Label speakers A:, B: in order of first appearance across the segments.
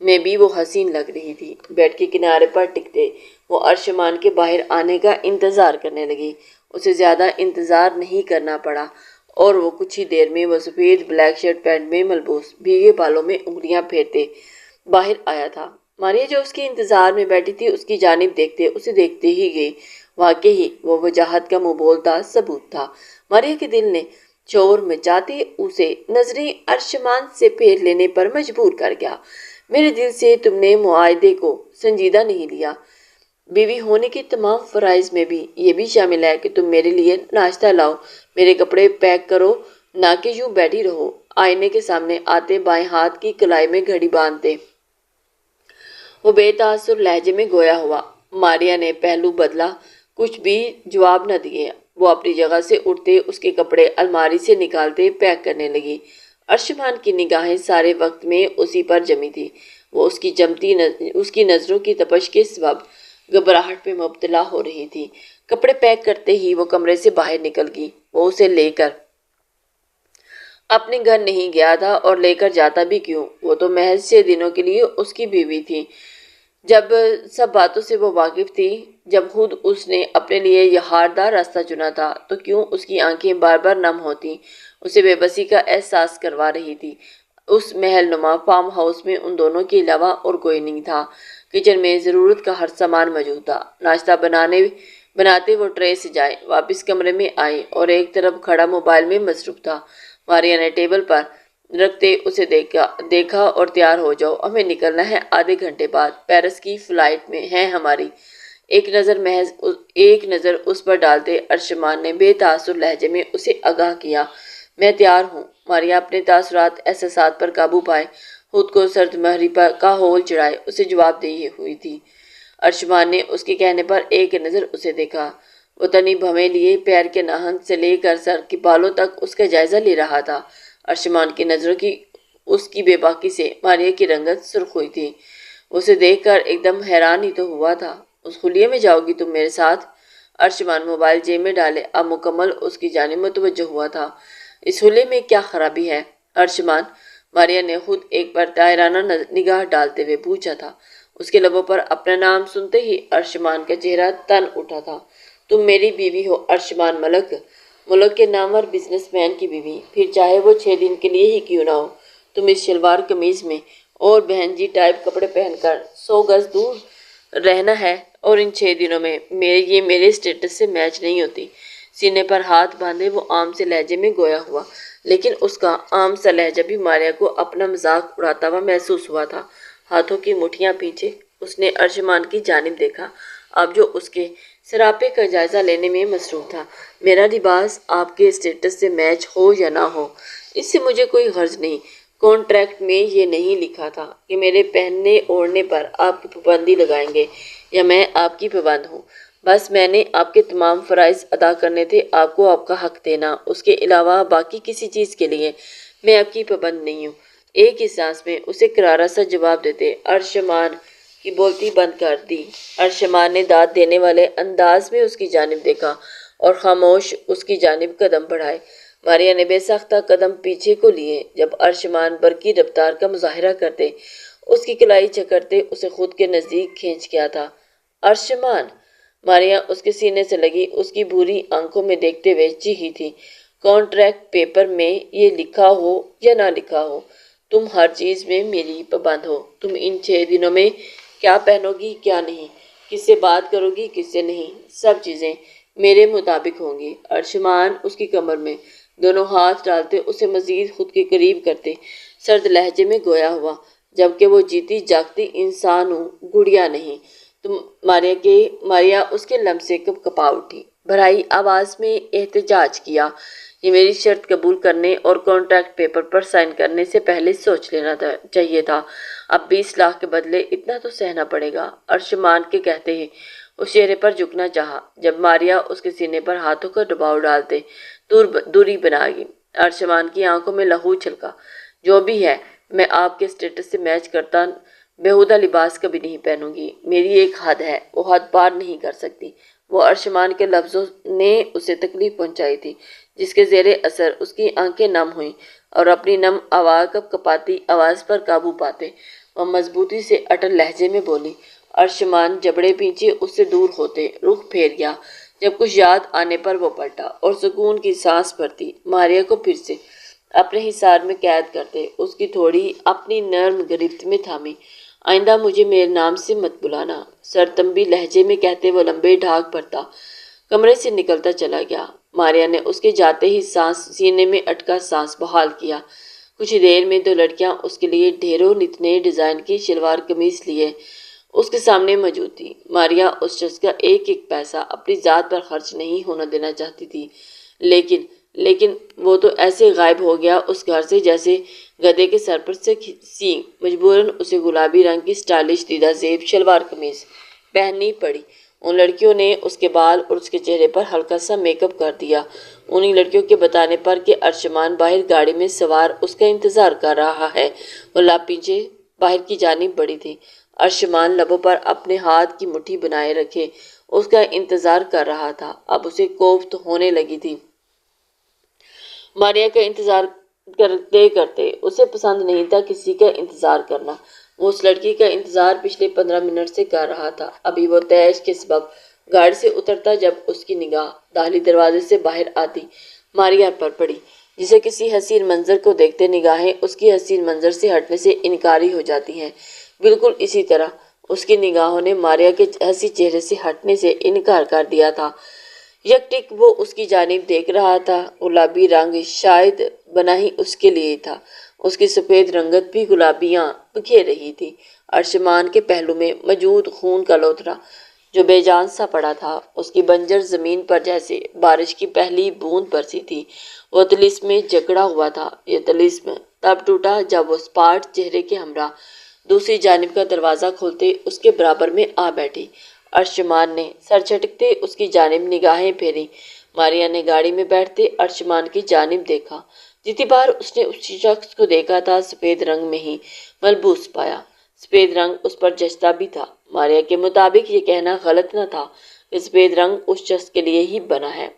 A: میں بھی وہ حسین لگ رہی تھی۔ بیڈ کے کنارے پر ٹکتے وہ ارشمان کے باہر آنے کا انتظار کرنے لگی۔ اسے زیادہ انتظار نہیں کرنا پڑا اور وہ کچھ ہی دیر میں وہ سفید بلیک شرٹ پینٹ میں ملبوس بھیگے بالوں میں انگلیاں پھیرتے باہر آیا تھا۔ ماریا جو اس کے انتظار میں بیٹھی تھی اس کی جانب اسے دیکھتے ہی گئی۔ واقعی وہ وجاہت کا منہ بولتا ثبوت تھا۔ ماریا کے دل نے شور مچاتے اسے نظریں ارشمان سے پھیر لینے پر مجبور کر گیا۔ میرے دل سے تم نے معاہدے کو سنجیدہ نہیں لیا۔ بیوی ہونے کے تمام فرائض میں بھی یہ بھی شامل ہے کہ تم میرے لیے ناشتہ لاؤ، میرے کپڑے پیک کرو، نہ کہ یوں بیٹھی رہو۔ آئینے کے سامنے آتے بائیں ہاتھ کی کلائی میں گھڑی باندھتے وہ بے تاثر لہجے میں گویا ہوا۔ ماریا نے پہلو بدلا، کچھ بھی جواب نہ دیے۔ وہ اپنی جگہ سے اٹھتے اس کے کپڑے الماری سے نکالتے پیک کرنے لگی۔ ارشمان کی نگاہیں سارے وقت میں اسی پر جمی تھی۔ وہ اس کی نظروں کی تپش کے سبب گھبراہٹ میں مبتلا ہو رہی تھی۔ کپڑے پیک کرتے ہی وہ کمرے سے باہر نکل گئی۔ وہ اسے لے کر اپنے گھر نہیں گیا تھا اور لے کر جاتا بھی کیوں؟ وہ تو محض 6 دنوں کے لیے اس کی بیوی تھی۔ جب سب باتوں سے وہ واقف تھی، جب خود اس نے اپنے لیے یہ ہاردار راستہ چنا تھا، تو کیوں اس کی آنکھیں بار بار نم ہوتی، اسے بے بسی کا احساس کروا رہی تھی۔ اس محل نما فارم ہاؤس میں ان دونوں کے علاوہ اور کوئی نہیں تھا۔ کچن میں ضرورت کا ہر سامان موجود تھا۔ ناشتہ بناتے وہ ٹرے سجائے واپس کمرے میں آئے اور ایک طرف کھڑا موبائل میں مصروف تھا۔ ماریا نے ٹیبل پر رکھتے اسے دیکھا اور تیار ہو جاؤ، ہمیں نکلنا ہے آدھے گھنٹے بعد، پیرس کی فلائٹ میں ہے ہماری۔ ایک نظر اس پر ڈالتے ارشمان نے بے تاثر لہجے میں اسے آگاہ کیا، میں تیار ہوں۔ ماریا اپنے تاثرات احساسات پر قابو پائے، خود کو سرد مہری کا ہول چڑھائے اسے جواب دی ہوئی تھی۔ ارشمان نے اس کے کہنے پر ایک نظر اسے دیکھا۔ وہ تنی بھویں لیے پیر کے ناخن سے لے کر سر کے بالوں تک اس کا جائزہ لے رہا تھا۔ ارشمان کی نظروں کی اس کی بے باکی سے ماریا کی رنگت سرخ ہوئی تھی۔ اسے دیکھ کر ایک دم حیران ہی تو ہوا تھا۔ اس خلیے میں جاؤ گی تم میرے ساتھ؟ ارشمان موبائل جیب میں ڈالے اب مکمل اس کی جانب متوجہ ہوا تھا۔ اس خلیے میں کیا خرابی ہے ارشمان؟ ماریا نے خود ایک پر طائرانہ نگاہ ڈالتے ہوئے پوچھا تھا۔ اس کے لبوں پر اپنا نام سنتے ہی ارشمان کا چہرہ تن اٹھا تھا۔ تم میری بیوی ہو ارشمان ملک، ملک کے نامور بزنس مین کی بیوی، پھر چاہے وہ 6 دن کے لیے ہی کیوں نہ ہو۔ تم اس شلوار قمیض میں اور بہن جی ٹائپ کپڑے پہن کر 100 گز دور رہنا ہے اور ان 6 دنوں میں یہ میرے اسٹیٹس سے میچ نہیں ہوتی۔ سینے پر ہاتھ باندھے وہ عام سے لہجے میں گویا ہوا، لیکن اس کا عام سا لہجہ بھی ماریا کو اپنا مذاق اڑاتا ہوا محسوس ہوا تھا۔ ہاتھوں کی مٹھیاں پیچھے اس نے ارشمان کی جانب دیکھا، اب جو اس کے سراپے کا جائزہ لینے میں مصروف تھا۔ میرا لباس آپ کے اسٹیٹس سے میچ ہو یا نہ ہو، اس سے مجھے کوئی غرض نہیں۔ کانٹریکٹ میں یہ نہیں لکھا تھا کہ میرے پہننے اوڑھنے پر آپ کی پابندی لگائیں گے یا میں آپ کی پابند ہوں۔ بس میں نے آپ کے تمام فرائض ادا کرنے تھے، آپ کو آپ کا حق دینا، اس کے علاوہ باقی کسی چیز کے لیے میں آپ کی پابند نہیں ہوں۔ ایک ہی سانس میں اسے کرارا سا جواب دیتے ارشمان کی بولتی بند کر دی۔ ارشمان نے داد دینے والے انداز میں اس کی جانب دیکھا اور خاموش اس کی جانب قدم بڑھائے۔ ماریا نے بے ساختہ قدم پیچھے کو لیے۔ جب ارشمان برقی رفتار کا مظاہرہ کرتے، اس کی کلائی جکڑتے اسے خود کے نزدیک کھینچ گیا تھا۔ ارشمان! ماریا اس کے سینے سے لگی اس کی بھوری آنکھوں میں دیکھتے ہوئے چیخی تھی۔ کانٹریکٹ پیپر میں یہ لکھا ہو یا نہ لکھا ہو، تم ہر چیز میں میری پابند ہو۔ تم ان 6 دنوں میں کیا پہنو گی کیا نہیں، کس سے بات کرو گی کس سے نہیں، سب چیزیں میرے مطابق ہوں گی۔ ارشمان اس کی کمر میں دونوں ہاتھ ڈالتے اسے مزید خود کے قریب کرتے سرد لہجے میں گویا ہوا، جبکہ وہ جیتی جاگتی انسان ہوں، گڑیا نہیں۔ تم ماریا اس کے لمس سے کپا اٹھی، بھرائی آواز میں احتجاج کیا، یہ میری شرط قبول کرنے اور کانٹریکٹ پیپر پر سائن کرنے سے پہلے سوچ لینا چاہیے تھا۔ اب 20 لاکھ کے بدلے اتنا تو سہنا پڑے گا۔ ارشمان کے کہتے ہی اس چہرے پر جھکنا چاہا۔ جب ماریا اس کے سینے پر ہاتھوں کا دباؤ ڈالتے دوری بنا گئی، ارشمان کی آنکھوں میں لہو چھلکا۔ جو بھی ہے، میں آپ کے اسٹیٹس سے میچ کرتا بیہودہ لباس کبھی نہیں پہنوں گی۔ میری ایک حد ہے، وہ حد پار نہیں کر سکتی۔ وہ ارشمان کے لفظوں نے اسے تکلیف پہنچائی تھی، جس کے زیر اثر اس کی آنکھیں نم ہوئیں اور اپنی نم کپاتی آواز پر قابو پاتے وہ مضبوطی سے اٹل لہجے میں بولی۔ ارشمان جبڑے پیچھے اس سے دور ہوتے رخ پھیر گیا۔ جب کچھ یاد آنے پر وہ پلٹا اور سکون کی سانس بھرتی ماریا کو پھر سے اپنے حصار میں قید کرتے اس کی تھوڑی اپنی نرم گرفت میں تھامی۔ آئندہ مجھے میرے نام سے مت بلانا، سرتمبی لہجے میں کہتے وہ لمبے ڈھاگ بھرتا کمرے سے نکلتا چلا گیا۔ ماریا نے اس کے جاتے ہی سینے میں اٹکا سانس بحال کیا۔ کچھ دیر میں دو لڑکیاں اس کے لیے ڈھیروں نت نئے ڈیزائن کی شلوار قمیص لیے اس کے سامنے موجود تھی۔ ماریا اس شخص کا ایک ایک پیسہ اپنی ذات پر خرچ نہیں ہونا دینا چاہتی تھی، لیکن وہ تو ایسے غائب ہو گیا اس گھر سے جیسے گدھے کے سر پر سے سینگ۔ مجبوراً اسے گلابی رنگ کی سٹائلش دیدہ زیب شلوار قمیص پہننی پڑی۔ ان لڑکیوں نے اس کے بال اور اس کے چہرے پر ہلکا سا میک اپ کر دیا۔ انہی لڑکیوں کے بتانے پر کہ ارشمان باہر گاڑی میں سوار اس کا انتظار کر رہا ہے، وہ لب پیچھے باہر کی جانب بڑھی تھی۔ ارشمان لبوں پر اپنے ہاتھ کی مٹھی بنائے رکھے اس کا انتظار کر رہا تھا۔ اب اسے کوفت ہونے لگی تھی۔ ماریا کا انتظار کرتے کرتے اسے پسند نہیں تھا کسی کا انتظار کرنا۔ وہ اس لڑکی کا انتظار پچھلے 15 منٹ سے کر رہا تھا۔ ابھی وہ تیش کے سبب گاڑی سے اترتا جب اس کی نگاہ داخلی دروازے سے باہر آتی ماریا پر پڑی، جسے کسی حسین منظر کو دیکھتے نگاہیں اس کی حسین منظر سے ہٹنے سے انکاری ہو جاتی ہیں، بالکل اسی طرح اس کی نگاہوں نے ماریا کے ہنسی چہرے سے ہٹنے سے انکار کر دیا تھا۔ یک ٹک وہ اس کی جانب دیکھ رہا تھا۔ گلابی رنگ شاید بنا ہی اس کے لیے تھا، اس کی سفید رنگت بھی گلابیاں بکھیر رہی تھی۔ ارشمان کے پہلو میں موجود خون کا لوتھڑا جو بے جان سا پڑا تھا، اس کی بنجر زمین پر جیسے بارش کی پہلی بوند برسی تھی، وہ طلسم میں جکڑا ہوا تھا۔ یہ طلسم تب ٹوٹا جب وہ سپاٹ چہرے کے ہمراہ دوسری جانب کا دروازہ کھولتے اس کے برابر میں آ بیٹھی۔ ارشمان نے سر جھٹکتے اس کی جانب نگاہیں پھیری۔ ماریا نے گاڑی میں بیٹھتے ارشمان کی جانب دیکھا۔ جتنی بار اس نے اس شخص کو دیکھا تھا سفید رنگ میں ہی ملبوس پایا۔ سفید رنگ اس پر جچتا بھی تھا۔ ماریا کے مطابق یہ کہنا غلط نہ تھا کہ سفید رنگ اس شخص کے لیے ہی بنا ہے۔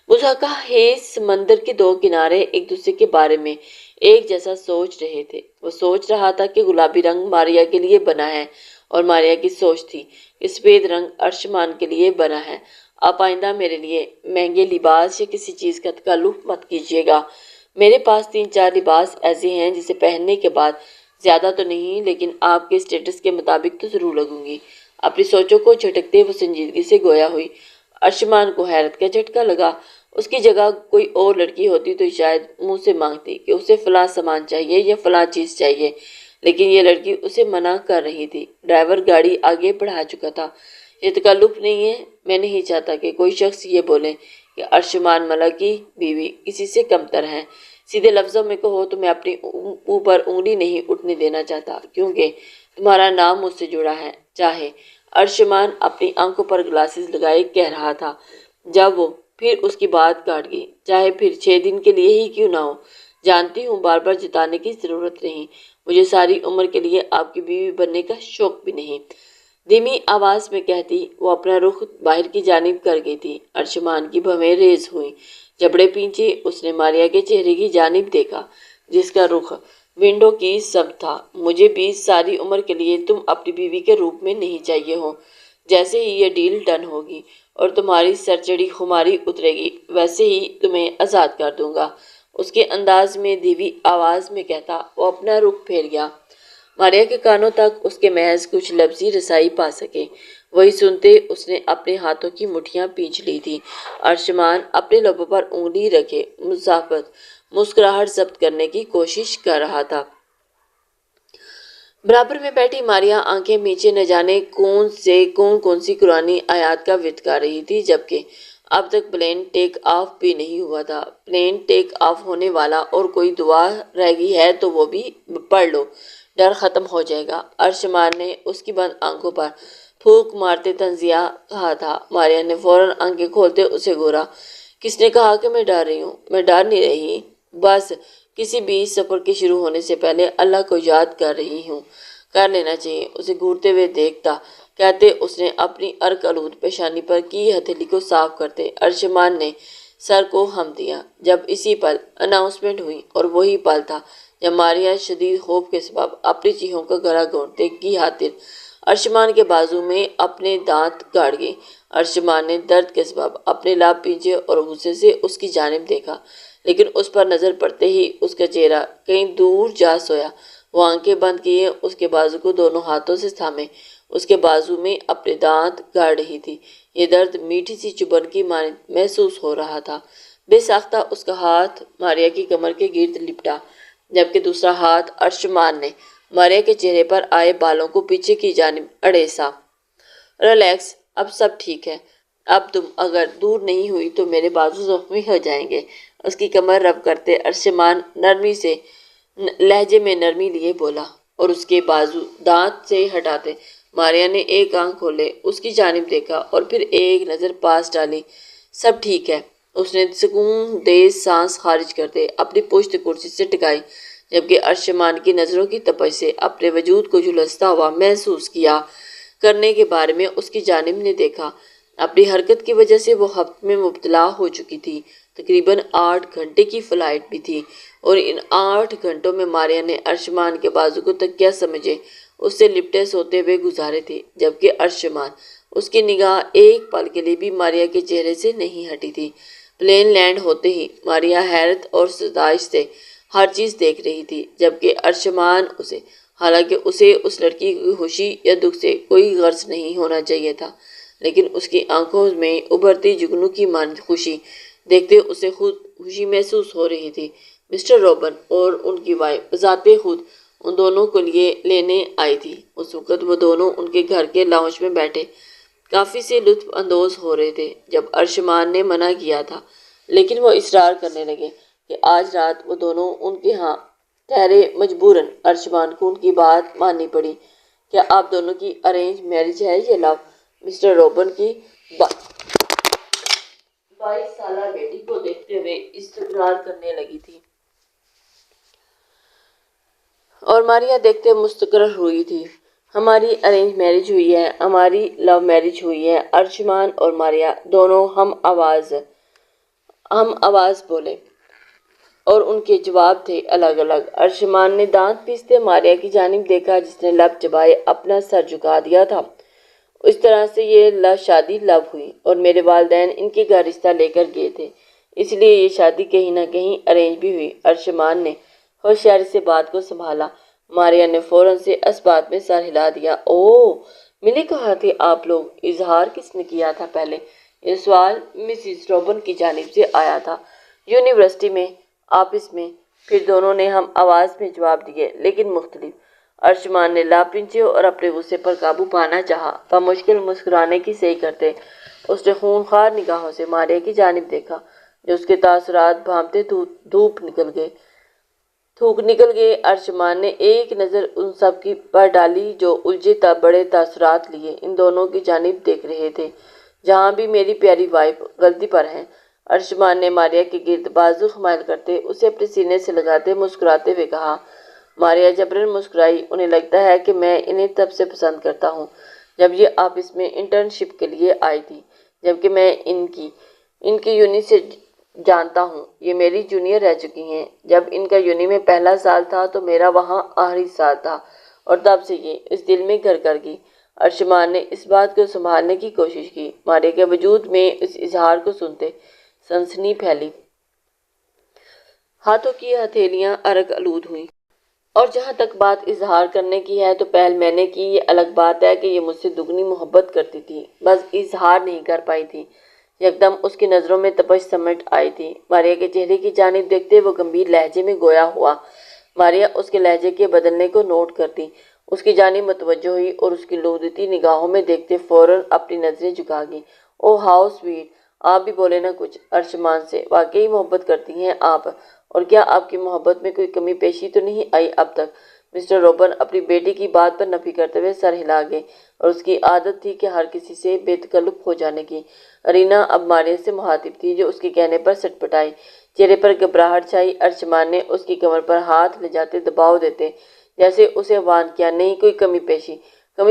A: مضحکہ خیز سمندر کے دو کنارے ایک دوسرے کے بارے میں ایک جیسا سوچ رہے تھے۔ وہ سوچ رہا تھا کہ گلابی رنگ ماریا کے لیے بنا ہے اور ماریا کی سوچ تھی کہ سفید رنگ ارشمان کے لیے بنا ہے۔ آپ آئندہ میرے لیے مہنگے لباس یا کسی چیز کا تکلف مت کیجیے گا۔ میرے پاس 3-4 لباس ایسے ہیں جسے پہننے کے بعد زیادہ تو نہیں لیکن آپ کے اسٹیٹس کے مطابق تو ضرور لگوں گی۔ اپنی سوچوں کو جھٹکتے وہ سنجیدگی سے گویا ہوئی۔ ارشمان کو حیرت کا جھٹکا لگا۔ اس کی جگہ کوئی اور لڑکی ہوتی تو شاید منہ سے مانگتی کہ اسے فلاں سامان چاہیے یا فلاں چیز چاہیے، لیکن یہ لڑکی اسے منع کر رہی تھی۔ ڈرائیور گاڑی آگے بڑھا چکا تھا۔ یہ تکلف نہیں ہے، میں نہیں چاہتا کہ کوئی شخص یہ بولے کہ ارشمان ملک کی بیوی کسی سے کمتر ہے۔ سیدھے لفظوں میں کہو تو میں اپنی اوپر انگلی نہیں اٹھنے دینا چاہتا کیونکہ تمہارا نام مجھ سے جڑا ہے۔ چاہے ارشمان اپنی آنکھوں پر گلاسز لگائے کہہ رہا تھا جب وہ پھر اس کی بات کاٹ گئی، چاہے پھر 6 دن کے لیے ہی کیوں نہ ہو۔ جانتی ہوں بار بار جتانے کی ضرورت نہیں، مجھے ساری عمر کے لیے آپ کی بیوی بننے کا شوق بھی نہیں، دھیمی آواز میں کہتی وہ اپنا رخ باہر کی جانب کر گئی تھی۔ ارشمان کی بھویں ریز ہوئیں۔ جبڑے پیچھے اس نے ماریا کے چہرے کی جانب دیکھا جس کا رخ ونڈو کی سمت تھا۔ مجھے بھی ساری عمر کے لیے تم اپنی بیوی کے روپ میں نہیں چاہیے ہو۔ جیسے ہی یہ ڈیل ڈن ہوگی اور تمہاری سرچڑی خماری اترے گی ویسے ہی تمہیں آزاد کر دوں گا، اس کے انداز میں دھیمی آواز میں کہتا وہ اپنا رخ پھیر گیا۔ ماریا کے کانوں تک اس کے محض کچھ لفظی رسائی پا سکے، وہی سنتے اس نے اپنے ہاتھوں کی مٹھیاں پینچ لی تھی۔ ارشمان اپنے لبوں پر انگلی رکھے مسافت مسکراہٹ ضبط کرنے کی کوشش کر رہا تھا۔ برابر میں بیٹھی ماریا آنکھیں میچے نہ جانے کون سی قرآنی آیات کا ورد کر رہی تھی، جبکہ اب تک پلین ٹیک آف بھی نہیں ہوا تھا۔ پلین ٹیک آف ہونے والا اور کوئی دعا رہ گئی ہے تو وہ بھی پڑھ لو، ڈر ختم ہو جائے گا۔ ارشمان نے اس کی بند آنکھوں پر پھونک مارتے طنزیہ کہا تھا۔ ماریا نے فوراً آنکھیں کھولتے اسے گورا۔ کس نے کہا کہ میں ڈر رہی ہوں؟ میں ڈر نہیں رہی، بس کسی بھی سفر کے شروع ہونے سے پہلے اللہ کو یاد کر رہی ہوں، کر لینا چاہیے۔ اسے گھورتے ہوئے دیکھتا کہتے اس نے اپنی عرق آلود پیشانی پر کی ہتھیلی کو صاف کرتے ارشمان نے سر کو ہم دیا۔ جب اسی پل اناؤنسمنٹ ہوئی اور وہی پل تھا جب ماریا شدید خوف کے سبب اپنی چیخوں کا گلا گھونٹنے کی خاطر ارشمان کے بازو میں اپنے دانت گاڑ گئی۔ ارشمان نے درد کے سبب اپنے لب پیچھے اور غصے سے اس کی جانب دیکھا، لیکن اس پر نظر پڑتے ہی اس کا چہرہ کہیں دور جا سویا۔ وہ آنکھیں بند کیے اس کے بازو کو دونوں ہاتھوں سے تھامے اس کے بازو میں اپنے دانت گاڑ رہی تھی۔ یہ درد میٹھی سی چبھن کی مانند محسوس ہو رہا تھا۔ بے ساختہ اس کا ہاتھ ماریا کی کمر کے گرد لپٹا، جبکہ دوسرا ہاتھ ارشمان نے ماریا کے چہرے پر آئے بالوں کو پیچھے کی جانب اڑیسا۔ ریلیکس، اب سب ٹھیک ہے۔ اب تم اگر دور نہیں ہوئی تو میرے بازو زخمی ہو جائیں گے۔ اس کی کمر رب کرتے ارشمان نرمی سے لہجے میں نرمی لیے بولا، اور اس کے بازو دانت سے ہٹاتے ماریا نے ایک آنکھ کھولے اس کی جانب دیکھا اور پھر ایک نظر پاس ڈالی۔ سب ٹھیک ہے، اس نے سکون دہ سانس خارج کرتے اپنی پشت کرسی سے ٹکائی، جبکہ ارشمان کی نظروں کی تپش سے اپنے وجود کو جھلستا ہوا محسوس کیا کرنے کے بارے میں اس کی جانب نے دیکھا۔ اپنی حرکت کی وجہ سے وہ حبس میں مبتلا ہو چکی تھی۔ تقریباً 8 گھنٹے کی فلائٹ بھی تھی، اور ان 8 گھنٹوں میں ماریا نے ارشمان کے بازو کو تکیہ سمجھے اس سے لپٹے سوتے ہوئے گزارے تھے، جبکہ ارشمان اس کی نگاہ ایک پل کے لیے بھی ماریا کے چہرے سے نہیں ہٹی تھی۔ پلین لینڈ ہوتے ہی ماریا حیرت اور ستائش سے ہر چیز دیکھ رہی تھی، جبکہ ارشمان اسے، حالانکہ اسے اس لڑکی کی خوشی یا دکھ سے کوئی غرض نہیں ہونا چاہیے تھا، لیکن اس کی آنکھوں میں ابھرتی جگنو کی مانند خوشی دیکھتے اسے خود خوشی محسوس ہو رہی تھی۔ مسٹر روبن اور ان کی وائف بذات خود ان دونوں کو لینے آئی تھی۔ اس وقت وہ دونوں ان کے گھر کے لاؤنج میں بیٹھے کافی سے لطف اندوز ہو رہے تھے جب ارشمان نے منع کیا تھا، لیکن وہ اصرار کرنے لگے کہ آج رات وہ دونوں ان کے ہاں ٹھہرے۔ مجبوراً ارشمان کو ان کی بات ماننی پڑی۔ کیا آپ دونوں کی ارینج میرج ہے یہ لو؟ مسٹر روبن کی 22 سالہ بیٹی کو دیکھتے ہوئے استقرار کرنے لگی تھی، اور ماریا دیکھتے مستقر ہوئی تھی۔ ہماری ارینج میرج ہوئی ہے، ہماری لو میرج ہوئی ہے، ارشمان اور ماریا دونوں ہم آواز بولے، اور ان کے جواب تھے الگ الگ۔ ارشمان نے دانت پیستے ماریا کی جانب دیکھا جس نے لب چبائے اپنا سر جھکا دیا تھا۔ اس طرح سے یہ شادی لو ہوئی، اور میرے والدین ان کے گھر رشتہ لے کر گئے تھے، اس لیے یہ شادی کہیں نہ کہیں ارینج بھی ہوئی۔ ارشمان نے ہوشیاری سے بات کو سنبھالا۔ ماریا نے فوراً سے اس بات میں سر ہلا دیا۔ اوہ، ملی کہاں تھے آپ لوگ؟ اظہار کس نے کیا تھا پہلے؟ یہ سوال مسز روبن کی جانب سے آیا تھا۔ یونیورسٹی میں، آفس میں، پھر دونوں نے ہم آواز میں جواب دیے، لیکن مختلف۔ ارشمان نے لب پنچے اور اپنے غصے پر قابو پانا چاہا۔ بمشکل مسکرانے کی صحیح کرتے اس نے خونخوار نگاہوں سے ماریا کی جانب دیکھا، جو اس کے تاثرات بھانپتے تھوک نکل گئے۔ ارشمان نے ایک نظر ان سب کی پر ڈالی جو الجھے بڑے تاثرات لیے ان دونوں کی جانب دیکھ رہے تھے۔ جہاں بھی میری پیاری وائف غلطی پر ہیں۔ ارشمان نے ماریا کے گرد بازو خمائل کرتے اسے اپنے سینے سے لگاتے مسکراتے ہوئے کہا۔ ماریا جبراً مسکرائی۔ انہیں لگتا ہے کہ میں انہیں تب سے پسند کرتا ہوں جب یہ آفس میں انٹرنشپ کے لیے آئی تھی، جبکہ میں ان کی یونی سے جانتا ہوں۔ یہ میری جونیئر رہ چکی ہیں۔ جب ان کا یونی میں پہلا سال تھا تو میرا وہاں آخری سال تھا، اور تب سے یہ اس دل میں گھر کر گئی۔ ارشمان نے اس بات کو سنبھالنے کی کوشش کی۔ ماریا کے وجود میں اس اظہار کو سنتے سنسنی پھیلی، ہاتھوں کی ہتھیلیاں عرق آلود ہوئیں۔ اور جہاں تک بات اظہار کرنے کی ہے تو پہل میں نے کی۔ یہ الگ بات ہے کہ یہ مجھ سے دگنی محبت کرتی تھی، بس اظہار نہیں کر پائی تھی۔ یکدم اس کی نظروں میں تپش سمٹ آئی تھی۔ ماریا کے چہرے کی جانب دیکھتے وہ گمبھیر لہجے میں گویا ہوا۔ ماریا اس کے لہجے کے بدلنے کو نوٹ کرتی اس کی جانب متوجہ ہوئی، اور اس کی لوٹتی نگاہوں میں دیکھتے فوراً اپنی نظریں جھکا گئی۔ اوہ ہاؤ سویٹ، آپ بھی بولے نا کچھ۔ ارشمان سے واقعی محبت کرتی ہیں آپ؟ اور کیا آپ کی محبت میں کوئی کمی پیشی تو نہیں آئی اب تک؟ مسٹر روبن اپنی بیٹی کی بات پر نفی کرتے ہوئے سر ہلا گئے، اور اس کی عادت تھی کہ ہر کسی سے بے تکلف ہو جانے کی۔ ارینا اب ماریا سے مخاطب تھی، جو اس کے کہنے پر سٹپٹائی، چہرے پر گھبراہٹ چھائی۔ ارشمان نے اس کی کمر پر ہاتھ لے جاتے دباؤ دیتے جیسے اسے وارن کیا۔ نہیں، کوئی کمی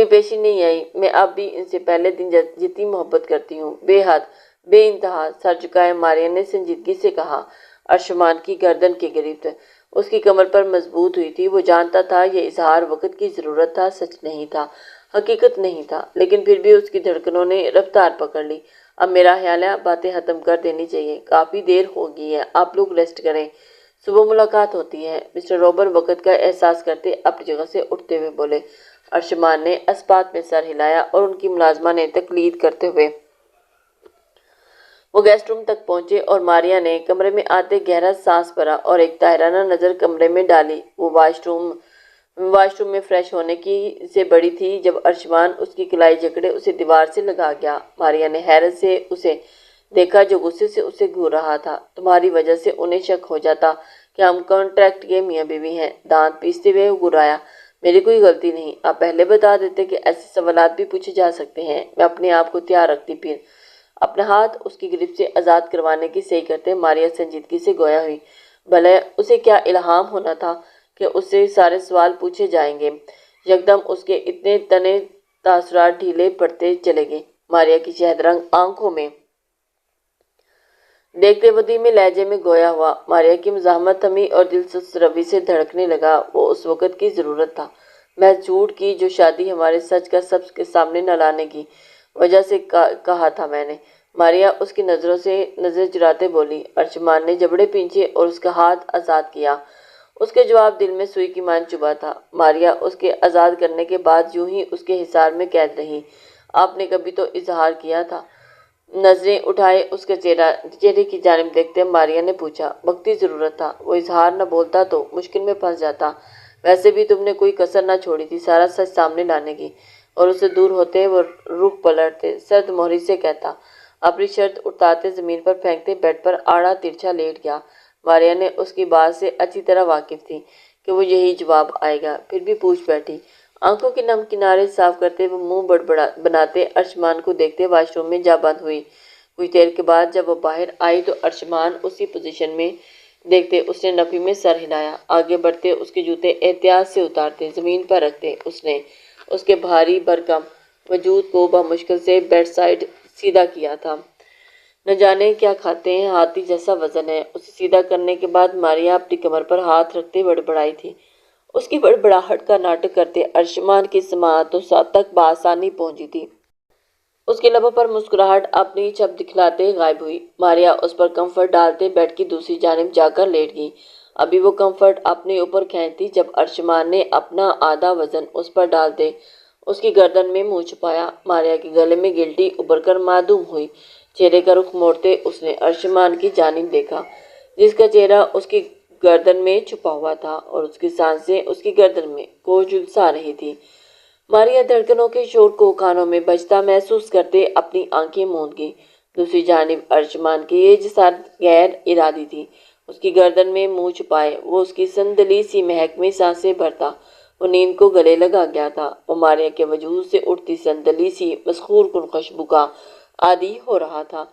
A: پیشی نہیں آئی۔ میں اب بھی ان سے پہلے دن جتنی محبت کرتی ہوں، بے حد، بے انتہا۔ سر جھکائے ماریا نے سنجیدگی سے کہا۔ ارشمان کی گردن کے گرفت اس کی کمر پر مضبوط ہوئی تھی۔ وہ جانتا تھا یہ اظہار وقت کی ضرورت تھا، سچ نہیں تھا، حقیقت نہیں تھا، لیکن پھر بھی اس کی دھڑکنوں نے رفتار پکڑ لی۔ اب میرا خیال ہے باتیں ختم کر دینی چاہیے، کافی دیر ہو گئی ہے، آپ لوگ ریسٹ کریں، صبح ملاقات ہوتی ہے۔ مسٹر روبر وقت کا احساس کرتے اپنی جگہ سے اٹھتے ہوئے بولے۔ ارشمان نے اسبات میں سر ہلایا اور ان کی ملازمہ نے تقلید کرتے ہوئے وہ گیسٹ روم تک پہنچے اور ماریا نے کمرے میں آتے گہرا سانس بھرا اور ایک طاہرانہ نظر کمرے میں ڈالی۔ وہ واش روم میں فریش ہونے کی سے بڑی تھی جب ارشمان اس کی کلائی جکڑے اسے دیوار سے لگا گیا۔ ماریا نے حیرت سے اسے دیکھا جو غصے سے اسے گھور رہا تھا۔ تمہاری وجہ سے انہیں شک ہو جاتا کہ ہم کانٹریکٹ کے میاں بیوی ہیں، دانت پیستے ہوئے گرایا۔ میری کوئی غلطی نہیں، آپ پہلے بتا دیتے کہ ایسے سوالات بھی پوچھے جا سکتے ہیں، میں اپنے آپ کو تیار رکھتی۔ پھر اپنا ہاتھ اس کی گرفت سے آزاد کروانے کی صحیح کرتے ماریا سنجیدگی سے گویا ہوئی۔ بھلے اسے کیا الہام ہونا تھا کہ اس سے سارے سوال پوچھے جائیں گے۔ یکدم اس کے اتنے تنے تاثرات ڈھیلے پڑتے چلے گئے۔ ماریا کی شہد رنگ آنکھوں میں دیکھتے وہ دھیمے لہجے میں گویا ہوا۔ ماریا کی مزاحمت تھمی اور دل سست روی سے دھڑکنے لگا۔ وہ اس وقت کی ضرورت تھا، محض جھوٹ کی جو شادی ہمارے سچ کا سب کے سامنے نہ لانے کی وجہ سے کہا تھا میں نے۔ ماریا اس کی نظروں سے نظر چراتے بولی۔ ارشمان نے جبڑے پینچھے اور اس کا ہاتھ آزاد کیا۔ اس کے جواب دل میں سوئی کی مان چبھا تھا۔ ماریا اس کے آزاد کرنے کے بعد یوں ہی اس کے حصار میں قید رہی۔ آپ نے کبھی تو اظہار کیا تھا؟ نظریں اٹھائے اس کے چہرے کی جانب دیکھتے ماریا نے پوچھا۔ وقتی ضرورت تھا، وہ اظہار نہ بولتا تو مشکل میں پھنس جاتا۔ ویسے بھی تم نے کوئی کسر نہ چھوڑی تھی سارا سچ سامنے لانے کی۔ اور اسے دور ہوتے وہ رخ پلٹتے سرد مہری سے کہتا، اپنی شرط اتارتے زمین پر پھینکتے بیڈ پر آڑا ترچھا لیٹ گیا۔ ماریا نے اس کی بات سے اچھی طرح واقف تھی کہ وہ یہی جواب آئے گا، پھر بھی پوچھ بیٹھی۔ آنکھوں کے نم کنارے صاف کرتے وہ منہ بناتے ارشمان کو دیکھتے واش روم میں جا بند ہوئی۔ کچھ دیر کے بعد جب وہ باہر آئی تو ارشمان اسی پوزیشن میں دیکھتے اس نے نفی میں سر ہلایا۔ آگے بڑھتے اس کے جوتے احتیاط سے اتارتے زمین پر رکھتے اس نے اس کے بھاری بھرکم وجود کو بمشکل سے بیڈ سائڈ سیدھا کیا تھا۔ نہ جانے کیا کھاتے ہیں، ہاتھی جیسا وزن ہے۔ اسے سیدھا کرنے کے بعد ماریا اپنی کمر پر ہاتھ رکھتے بڑبڑائی تھی۔ اس کی بڑبڑاہٹ کا ناٹک کرتے ارشمان کی سماعتوں تک بآسانی پہنچی تھی۔ اس کے لبوں پر مسکراہٹ اپنی چھپ دکھلاتے غائب ہوئی۔ ماریا اس پر کمفرٹ ڈالتے بیڈ کی دوسری جانب جا کر لیٹ گئی۔ ابھی وہ کمفرٹ اپنے اوپر کھینچتی جب ارشمان نے اپنا آدھا وزن اس پر ڈالتے اس کی گردن میں منہ چھپایا۔ ماریا کے گلے میں گلٹی ابھر کر معدوم ہوئی۔ چہرے کا رخ موڑتے اس نے ارشمان کی جانب دیکھا جس کا چہرہ اس کی گردن میں چھپا ہوا تھا اور اس کی سانسیں اس کی گردن میں کو جھلسا رہی تھی۔ ماریا دھڑکنوں کے شور کو کانوں میں بجتا محسوس کرتے اپنی آنکھیں موند گئی۔ دوسری جانب ارشمان کی یہ جسارت غیر ارادی تھی۔ اس کی گردن میں منہ چھپائے وہ اس کی سندلی سی مہک میں سانسیں بھرتا۔ وہ نیند کو گلے لگا گیا تھا۔ وہ ماریا کے وجود سے اٹھتی سندلی سی مسحور کن خوشبو کا عادی ہو رہا تھا۔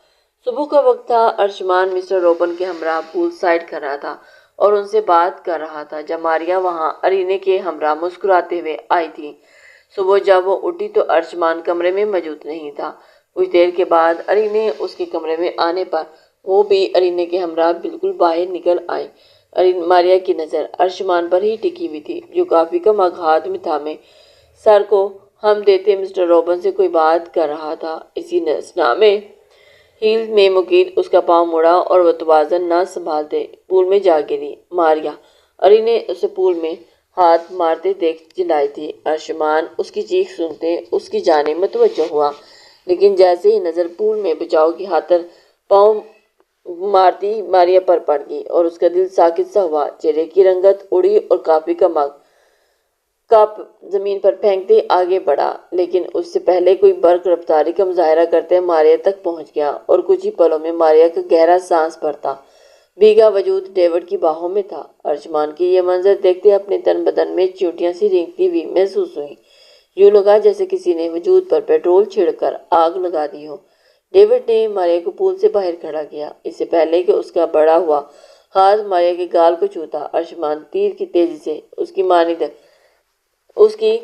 A: صبح کا وقت تھا۔ ارشمان مسٹر روبن کے ہمراہ پول سائڈ کھڑا تھا اور ان سے بات کر رہا تھا جب ماریا وہاں ارینے کے ہمراہ مسکراتے ہوئے آئی تھی۔ صبح جب وہ اٹھی تو ارشمان کمرے میں موجود نہیں تھا۔ کچھ دیر کے بعد ارینے اس کے کمرے میں آنے پر وہ بھی ارینے کے ہمراہ بالکل باہر نکل آئے۔ ماریا کی نظر ارشمان پر ہی ٹکی ہوئی تھی جو کافی کم آغاز میں تھامے سر کو ہم دیتے مسٹر روبن سے کوئی بات کر رہا تھا۔ اسی اثنا میں ہیل میں مکید اس کا پاؤں مڑا اور وہ توازن نہ سنبھالتے پول میں جا گری۔ ماریا! ارینے اسے پول میں ہاتھ مارتے دیکھ چلائی تھی۔ ارشمان اس کی چیخ سنتے اس کی جانب متوجہ ہوا، لیکن جیسے ہی نظر پول میں بچاؤ کی خاطر پاؤں مارتی ماریا پر پڑ گئی اور اس کا دل ساکت سا ہوا۔ چہرے کی رنگت اڑی اور کافی کا مگ کپ زمین پر پھینکتے آگے بڑھا، لیکن اس سے پہلے کوئی برق رفتاری کا مظاہرہ کرتے ماریا تک پہنچ گیا اور کچھ ہی پلوں میں ماریا کا گہرا سانس بھرتا بھیگا وجود ڈیوڈ کی باہوں میں تھا۔ ارشمان کی یہ منظر دیکھتے اپنے تن بدن میں چیونٹیاں سی رینگتی ہوئی محسوس ہوئی۔ یوں لگا جیسے کسی نے وجود پر پیٹرول چھڑک کر آگ لگا دی ہو۔ ڈیوڈ نے ماریا کو پول سے باہر کھڑا کیا۔ اس سے پہلے کہ اس کا بڑا ہوا ہاتھ ماریا کے گال کو چھوتا، ارشمان تیر کی تیزی سے اس کی مانند اس کی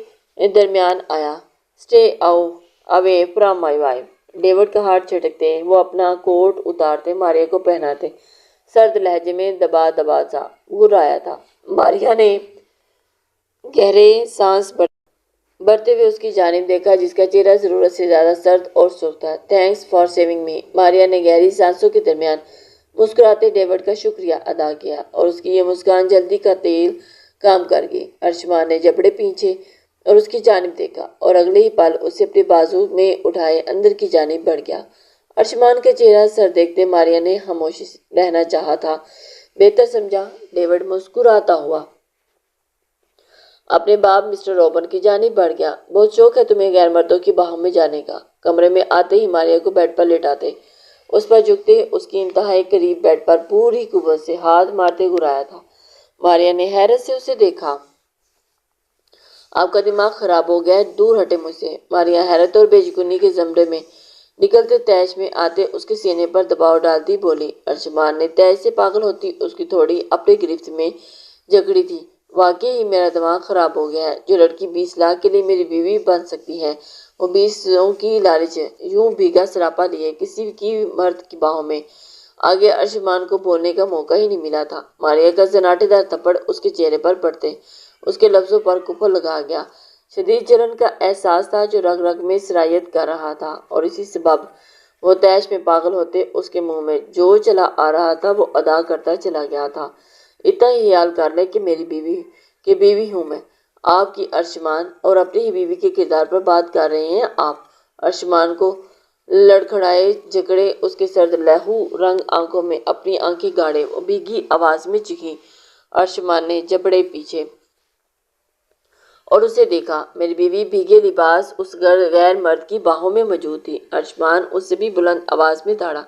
A: درمیان آیا۔ "Stay away from my wife". David کا ہاتھ جھٹکتے وہ اپنا کوٹ اتارتے ماریا کو پہناتے سرد لہجے میں دبا دبا سا گرایا تھا۔ ماریا نے گہرے سانس بھرتے ہوئے اس کی جانب دیکھا جس کا چہرہ ضرورت سے زیادہ سرد اور سرخ تھا۔ تھینکس فار سیونگ می۔ ماریا نے گہری سانسوں کے درمیان مسکراتے ڈیوڈ کا شکریہ ادا کیا اور اس کی یہ مسکان جلدی کا تیل کام کر گئی۔ ارشمان نے جبڑے پیچھے اور اس کی جانب دیکھا اور اگلے ہی پل اسے اپنے بازو میں اٹھائے اندر کی جانب بڑھ گیا۔ ارشمان کا چہرہ سر دیکھتے ماریا نے خاموش رہنا چاہا تھا۔ بہتر سمجھا۔ ڈیوڈ مسکراتا ہوا اپنے باپ مسٹر روبن کی جانب بڑھ گیا۔ بہت شوق ہے تمہیں غیر مردوں کی باہوں میں جانے کا۔ کمرے میں آتے ہی ماریا کو بیڈ پر لٹاتے اس پر جھکتے اس کی انتہائی قریب بیڈ پر پوری قوت سے ہاتھ مارتے گرایا تھا۔ ماریا نے حیرت سے اسے دیکھا۔ آپ کا دماغ خراب ہو گیا ہے، دور ہٹے مجھ سے۔ ماریا حیرت اور بے یقینی کے زمرے میں نکلتے تیش میں آتے اس کے سینے پر دباؤ ڈالتی بولی۔ ارشمان نے تیش سے پاگل ہوتی اس کی تھوڑی اپنی گرفت میں جکڑی تھی۔ واقعی ہی میرا دماغ خراب ہو گیا ہے۔ جو لڑکی 20 لاکھ کے لیے میری بیوی بن سکتی ہے وہ 20 کی لالچ یوں بھیگا سراپا لیے کسی کی مرد کی باہوں میں۔ آگے ارشمان کو بولنے کا موقع ہی نہیں ملا تھا۔ ماریا کا زناٹے دار تھپڑ اس کے چہرے پر پڑتے اس کے لفظوں پر کفر لگا گیا۔ شدید جلن کا احساس تھا جو رگ رگ میں سرایت کر رہا تھا اور اسی سبب وہ تیش میں پاگل ہوتے اس کے منہ میں جو چلا آ رہا تھا وہ ادا کرتا چلا گیا تھا۔ اتنا ہی خیال کر لے کہ میری بیوی ہوں میں۔ آپ کی ارشمان اور اپنی ہی بیوی کے کردار پر بات کر رہے ہیں آپ۔ ارشمان کو لڑکھڑائے جکڑے اس کے سرد لہو رنگ آنکھوں میں اپنی آنکھیں گاڑے وہ بھیگی آواز میں چیخی۔ ارشمان نے جبڑے پیچھے اور اسے دیکھا۔ میری بیوی بھیگے لباس اس غیر مرد کی باہوں میں موجود تھی۔ ارشمان اس سے بھی بلند آواز میں دھاڑا۔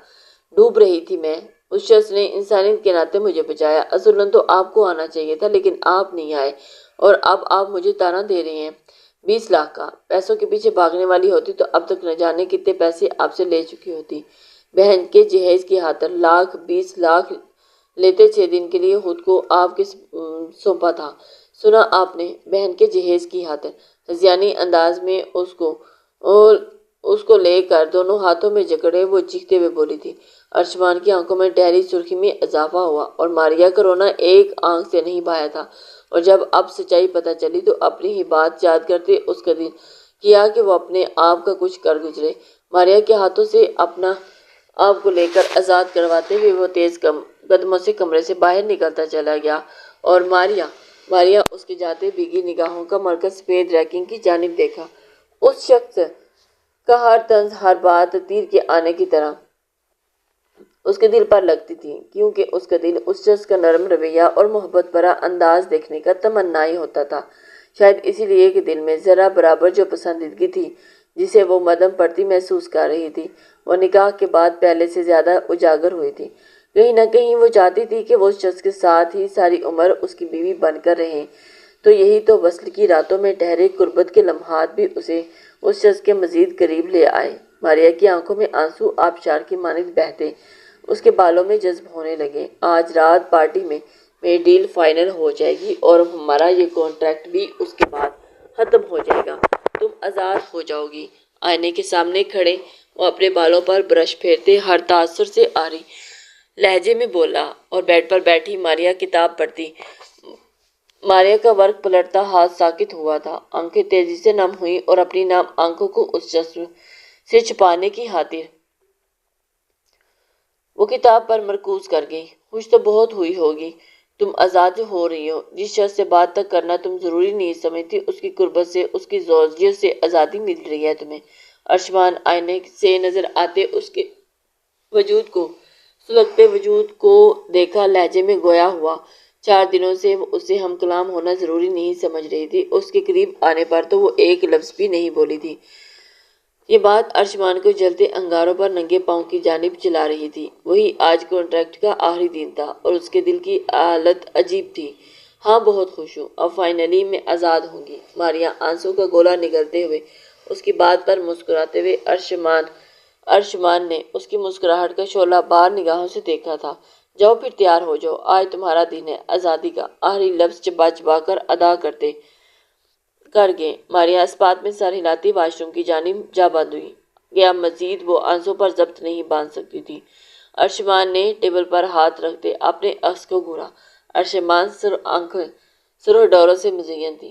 A: ڈوب رہی تھی میں۔ اس شخص نے انسانیت کے ناطے مجھے بچایا۔ اصلاً تو آپ کو آنا چاہیے تھا لیکن آپ نہیں آئے اور اب آپ مجھے طعنہ دے رہے ہیں۔ 20 لاکھ کا۔ پیسوں کے پیچھے بھاگنے والی ہوتی تو اب تک نہ جانے کتنے پیسے آپ سے لے چکی ہوتی۔ بہن کے جہیز کی خاطر 20 لاکھ لیتے 6 دن کے لیے خود کو آپ کے سونپا تھا۔ سنا آپ نے؟ بہن کے جہیز کی خاطر۔ ہذیانی انداز میں اس کو لے کر دونوں ہاتھوں میں جکڑے وہ چیختے ہوئے بولی تھی۔ ارشمان کی آنکھوں میں ٹھہری سرخی میں اضافہ ہوا اور ماریا کا رونا ایک آنکھ سے نہیں بہایا تھا اور جب اب سچائی پتہ چلی تو اپنی ہی بات یاد کرتے اس کا دل کیا کہ وہ اپنے آپ کا کچھ کر گزرے۔ ماریا کے ہاتھوں سے اپنا آپ کو لے کر آزاد کرواتے ہوئے وہ تیز قدموں سے کمرے سے باہر نکلتا چلا گیا اور ماریا اس کے جاتے بھیگی نگاہوں کا مرکز سفید ریکنگ کی جانب دیکھا۔ اس شخص کا ہر طنز ہر بات تیر کے آنے کی طرح اس کے دل پر لگتی تھی کیونکہ اس کا دل اس شخص کا نرم رویہ اور محبت بھرا انداز دیکھنے کا تمنائی ہوتا تھا۔ شاید اسی لیے کہ دل میں ذرا برابر جو پسندیدگی تھی جسے وہ مدھم پڑتی محسوس کر رہی تھی وہ نکاح کے بعد پہلے سے زیادہ اجاگر ہوئی تھی۔ کہیں نہ کہیں وہ چاہتی تھی کہ وہ اس شخص کے ساتھ ہی ساری عمر اس کی بیوی بن کر رہیں تو یہی تو وصل کی راتوں میں ٹھہرے قربت کے لمحات بھی اسے اس شخص کے مزید قریب لے آئے۔ ماریا کی آنکھوں میں آنسو آبشار کی مانند بہتے اس کے بالوں میں جذب ہونے لگے۔ آج رات پارٹی میں میری ڈیل فائنل ہو جائے گی اور ہمارا یہ کانٹریکٹ بھی اس کے بعد ختم ہو جائے گا۔ تم آزاد ہو جاؤ گی۔ آئینے کے سامنے کھڑے وہ اپنے بالوں پر برش پھیرتے ہر تاثر سے آری لہجے میں بولا اور بیڈ پر بیٹھی ماریا کتاب پڑھتی۔ ماریا کا ورق پلٹتا ہاتھ ساکت ہوا تھا۔ آنکھیں تیزی سے نم ہوئیں اور اپنی نم آنکھوں کو اس شخص سے چھپانے کی خاطر وہ کتاب پر مرکوز کر گئی۔ خوش تو بہت ہوئی ہوگی تم آزاد ہو رہی ہو۔ جس شخص سے بات تک کرنا تم ضروری نہیں سمجھتی اس کی قربت سے اس کی زوجیت سے آزادی مل رہی ہے تمہیں۔ ارشمان آئینے سے نظر آتے اس کے وجود کو سلگتے وجود کو دیکھا لہجے میں گویا ہوا 4 دنوں سے وہ اس سے ہم کلام ہونا ضروری نہیں سمجھ رہی تھی۔ اس کے قریب آنے پر تو وہ ایک لفظ بھی نہیں بولی تھی۔ یہ بات ارشمان کو جلتے انگاروں پر ننگے پاؤں کی جانب چلا رہی تھی۔ وہی آج کانٹریکٹ کا آخری دن تھا اور اس کے دل کی حالت عجیب تھی۔ ہاں بہت خوش ہوں۔ اب فائنلی میں آزاد ہوں گی۔ ماریا آنسوں کا گولا نگلتے ہوئے اس کی بات پر مسکراتے ہوئے ارشمان نے اس کی مسکراہٹ کا شعلہ بار نگاہوں سے دیکھا تھا۔ جاؤ پھر تیار ہو جاؤ۔ آج تمہارا دن ہے آزادی کا۔ آخری لفظ چبا چبا کر ادا کر گئے۔ ماریا اسپات میں سر ہلاتی واش روم کی جانب جا بند ہوئی۔ گیا مزید وہ آنسوں پر ضبط نہیں باندھ سکتی تھی۔ ارشمان نے ٹیبل پر ہاتھ رکھتے اپنے عکس کو گھورا۔ ارشمان سرخ ڈوروں سے مزین تھی،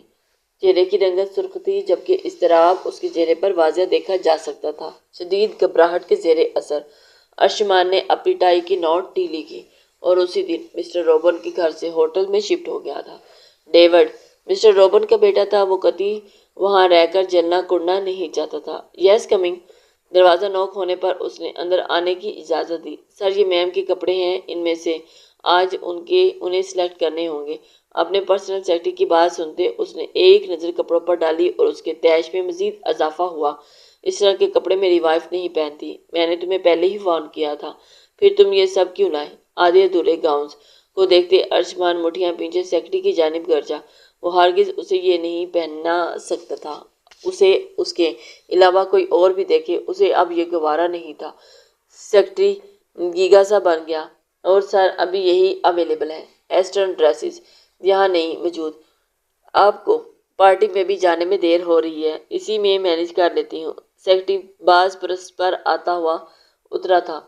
A: چہرے کی رنگت سرخ تھی، جبکہ اضطراب اس کے چہرے پر واضح دیکھا جا سکتا تھا، شدید گھبراہٹ کے زیر اثر۔ ارشمان نے اپنی ٹائی کی نوٹ ڈھیلی کی اور اسی دن مسٹر روبن کے گھر سے ہوٹل میں شفٹ ہو گیا تھا۔ ڈیوڈ مسٹر روبن کا بیٹا تھا، وہ قطعی وہاں رہ کر جلنا کڑنا نہیں چاہتا تھا۔ یس کمنگ۔ دروازہ نوک ہونے پر اس نے اندر آنے کی اجازت دی۔ سر، یہ میم کے کپڑے ہیں، ان میں سے آج انہیں سلیکٹ کرنے ہوں گے۔ اپنے پرسنل سیکرٹری کی بات سنتے اس نے ایک نظر کپڑوں پر ڈالی اور اس کے تیش میں مزید اضافہ ہوا۔ اس طرح کے کپڑے میری وائف نہیں پہنتی، میں نے تمہیں پہلے ہی وارن کیا تھا، پھر تم یہ سب کیوں لائے؟ آدھے ادھورے گاؤنز کو دیکھتے ارشمان مٹھیاں پیچھے سیکرٹری کی جانب گرجا۔ وہ ہرگز اسے یہ نہیں پہننا سکتا تھا، اسے اس کے علاوہ کوئی اور بھی دیکھے، اسے اب یہ گوارا نہیں تھا۔ سیکرٹری گیگا سا بن گیا۔ اور سر، ابھی یہی اویلیبل ہے، ایسٹرن ڈریسز یہاں نہیں موجود۔ آپ کو پارٹی میں بھی جانے میں دیر ہو رہی ہے، اسی میں مینیج کر لیتی ہوں۔ سیکرٹری باز پرس پر آتا ہوا اترا تھا۔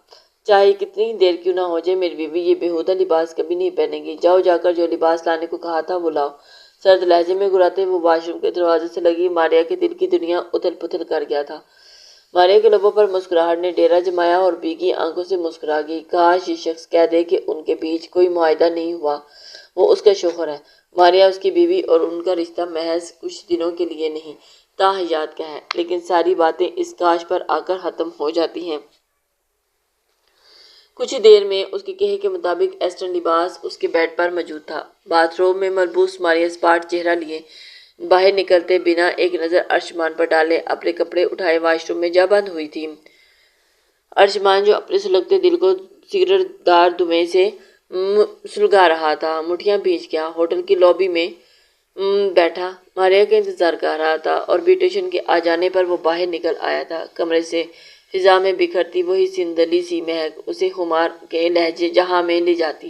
A: چاہے کتنی دیر کیوں نہ ہو جائے، میری بیوی یہ بےہودہ لباس کبھی نہیں پہنے گی۔ جاؤ، جا کر جو لباس لانے کو کہا تھا وہ لاؤ۔ سرد لہجے میں گراتے وہ واش روم کے دروازے سے لگی ماریا کے دل کی دنیا اتھل پتھل کر گیا تھا۔ ماریا کے لبوں پر مسکراہٹ نے ڈیرا جمایا اور بھیگی آنکھوں سے مسکرا گئی۔ کاش یہ شخص کہہ دے کہ ان کے بیچ کوئی معاہدہ نہیں ہوا، وہ اس کا شوہر ہے، ماریا اس کی بیوی، اور ان کا رشتہ محض کچھ دنوں کے لیے نہیں، تا حیات کا ہے۔ لیکن ساری باتیں اس کاش پر آ کر ختم ہو جاتی ہیں۔ کچھ ہی دیر میں اس کے کہے کے مطابق ایسٹرن لباس اس کے بیڈ پر موجود تھا۔ باتھ روم میں ملبوس ماریا سپاٹ چہرہ لیے باہر نکلتے بنا ایک نظر ارشمان پر ڈالے اپنے کپڑے اٹھائے واش روم میں جا بند ہوئی تھی۔ ارشمان جو اپنے سلگتے دل کو سگریٹ دار دھویں سے سلگا رہا تھا، مٹھیاں بھیج گیا، ہوٹل کی لابی میں بیٹھا ماریا کا انتظار کر رہا تھا، اور بیوٹیشن کے آ جانے پر وہ باہر نکل آیا تھا۔ کمرے سے فضا میں بکھرتی وہی سندلی سی مہک اسے خمار کے لہجے جہاں میں لے جاتی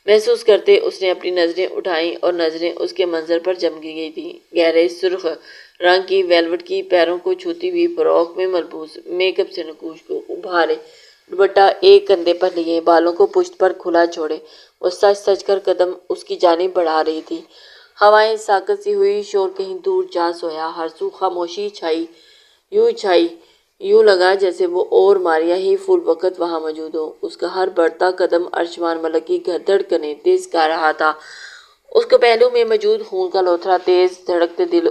A: محسوس کرتے اس نے اپنی نظریں اٹھائیں اور نظریں اس کے منظر پر جم گئی تھیں۔ گہرے سرخ رنگ کی ویلوٹ کی پیروں کو چھوتی ہوئی فراک میں ملبوس میک اپ سے نقوش کو ابھارے دوپٹہ ایک کندھے پر لیے بالوں کو پشت پر کھلا چھوڑے وہ سچ سچ کر قدم اس کی جانب بڑھا رہی تھی۔ ہوائیں ساکت سی ہوئی، شور کہیں دور جا سویا، ہر سو خاموشی چھائی، یوں لگا جیسے وہ اور ماریا ہی فل وقت وہاں موجود ہو۔ اس کا ہر بڑھتا قدم ارشمان ملک کی دھڑکنیں تیز کر رہا تھا۔ اس کے پہلو میں موجود خون کا لوتھڑا، تیز دھڑکتے دل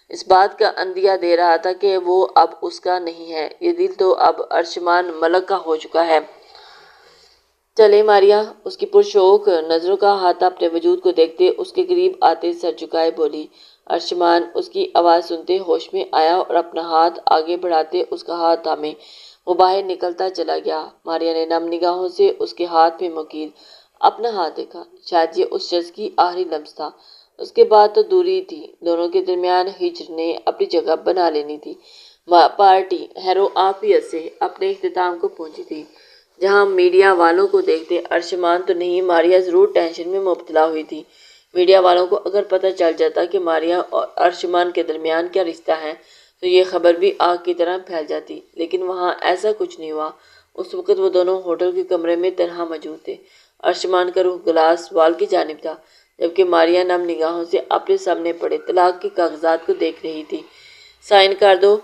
A: اس بات کا عندیہ دے رہا تھا کہ وہ اب اس کا نہیں ہے، یہ دل تو اب ارشمان ملک کا ہو چکا ہے۔ چلے ماریا، اس کی پرشوق نظروں کا احاطہ اپنے وجود کو دیکھتے اس کے قریب آتے سر جھکائے بولی۔ ارشمان اس کی آواز سنتے ہوش میں آیا اور اپنا ہاتھ آگے بڑھاتے اس کا ہاتھ تھامے وہ باہر نکلتا چلا گیا۔ ماریا نے نم نگاہوں سے اس کے ہاتھ میں مکیل اپنا ہاتھ دیکھا، شاید یہ اس شخص کی آخری لمس تھا، اس کے بعد تو دوری تھی، دونوں کے درمیان ہجر نے اپنی جگہ بنا لینی تھی۔ پارٹی ہیرو آفیت سے اپنے اختتام کو پہنچی تھی، جہاں میڈیا والوں کو دیکھتے ارشمان تو نہیں ماریا ضرور ٹینشن میں مبتلا ہوئی تھی۔ میڈیا والوں کو اگر پتہ چل جاتا کہ ماریا اور ارشمان کے درمیان کیا رشتہ ہے تو یہ خبر بھی آگ کی طرح پھیل جاتی، لیکن وہاں ایسا کچھ نہیں ہوا۔ اس وقت وہ دونوں ہوٹل کے کمرے میں تنہا موجود تھے۔ ارشمان کا رخ گلاس وال کی جانب تھا، جبکہ ماریا نم نگاہوں سے اپنے سامنے پڑے طلاق کے کاغذات کو دیکھ رہی تھی۔ سائن کر دو،